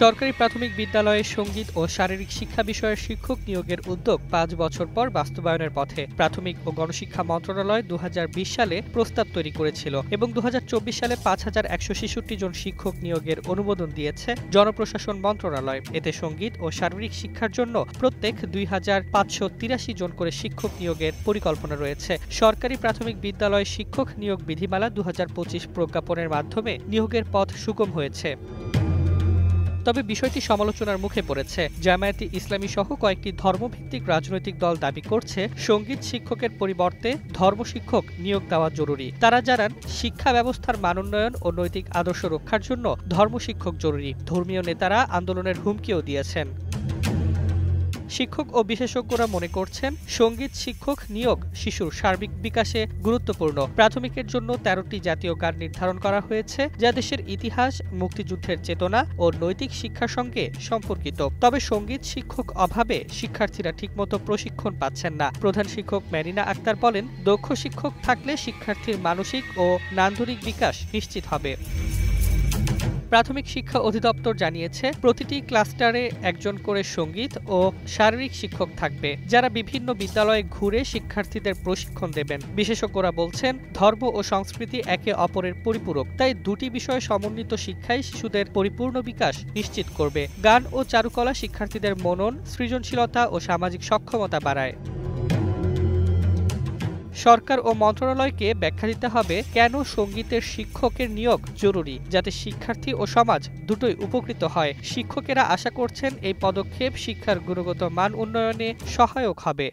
সরকারি প্রাথমিক বিদ্যালয়ে সঙ্গীত ও শারীরিক শিক্ষা বিষয়ের শিক্ষক নিয়োগের উদ্যোগ ৫ বছর পর বাস্তবায়নের পথে। প্রাথমিক ও গণশিক্ষা মন্ত্রণালয় ২০২০ সালে প্রস্তাব তৈরি করেছিল এবং ২০২৪ সালে ৫,১৬৬ জন শিক্ষক নিয়োগের অনুমোদন দিয়েছে জনপ্রশাসন মন্ত্রণালয়। এতে সঙ্গীত ও শারীরিক শিক্ষার জন্য প্রত্যেক ২,৫৮৩ জন করে শিক্ষক নিয়োগের পরিকল্পনা রয়েছে। সরকারি প্রাথমিক বিদ্যালয় শিক্ষক নিয়োগ বিধিমালা ২০২৫ প্রজ্ঞাপনের মাধ্যমে নিয়োগের পথ সুগম হয়েছে। তবে বিষয়টি সমালোচনার মুখে পড়েছে। জামায়াতে ইসলামী সহ কয়েকটি ধর্মভিত্তিক রাজনৈতিক দল দাবি করছে, সঙ্গীত শিক্ষকের পরিবর্তে ধর্মশিক্ষক নিয়োগ দেওয়া জরুরি। তারা জানান, শিক্ষা ব্যবস্থার মানোন্নয়ন ও নৈতিক আদর্শ রক্ষার জন্য ধর্মশিক্ষক জরুরি। ধর্মীয় নেতারা আন্দোলনের হুমকিও দিয়েছেন। শিক্ষক ও বিশেষজ্ঞরা মনে করছেন, সঙ্গীত শিক্ষক নিয়োগ শিশুর সার্বিক বিকাশে গুরুত্বপূর্ণ। প্রাথমিকের জন্য ১৩টি জাতীয় গান নির্ধারণ করা হয়েছে, যা দেশের ইতিহাস, মুক্তিযুদ্ধের চেতনা ও নৈতিক শিক্ষার সঙ্গে সম্পর্কিত। তবে সঙ্গীত শিক্ষক অভাবে শিক্ষার্থীরা ঠিকমতো প্রশিক্ষণ পাচ্ছেন না। প্রধান শিক্ষক মেরিনা আক্তার বলেন, দক্ষ শিক্ষক থাকলে শিক্ষার্থীর মানসিক ও নান্দনিক বিকাশ নিশ্চিত হবে। প্রাথমিক শিক্ষা অধিদপ্তর জানিয়েছে, প্রতিটি ক্লাস্টারে একজন করে সঙ্গীত ও শারীরিক শিক্ষক থাকবে, যারা বিভিন্ন বিদ্যালয়ে ঘুরে শিক্ষার্থীদের প্রশিক্ষণ দেবেন। বিশেষজ্ঞরা বলছেন, ধর্ম ও সংস্কৃতি একে অপরের পরিপূরক, তাই দুটি বিষয়ে সমন্বিত শিক্ষাই শিশুদের পরিপূর্ণ বিকাশ নিশ্চিত করবে। গান ও চারুকলা শিক্ষার্থীদের মনন, সৃজনশীলতা ও সামাজিক সক্ষমতা বাড়ায়। সরকার ও মন্ত্রণালয়কে ব্যাখ্যা দিতে হবে, কেন সঙ্গীতের শিক্ষকের নিয়োগ জরুরি, যাতে শিক্ষার্থী ও সমাজ দুটোই উপকৃত হয়। শিক্ষকেরা আশা করছেন, এই পদক্ষেপ শিক্ষার গুণগত মান উন্নয়নে সহায়ক হবে।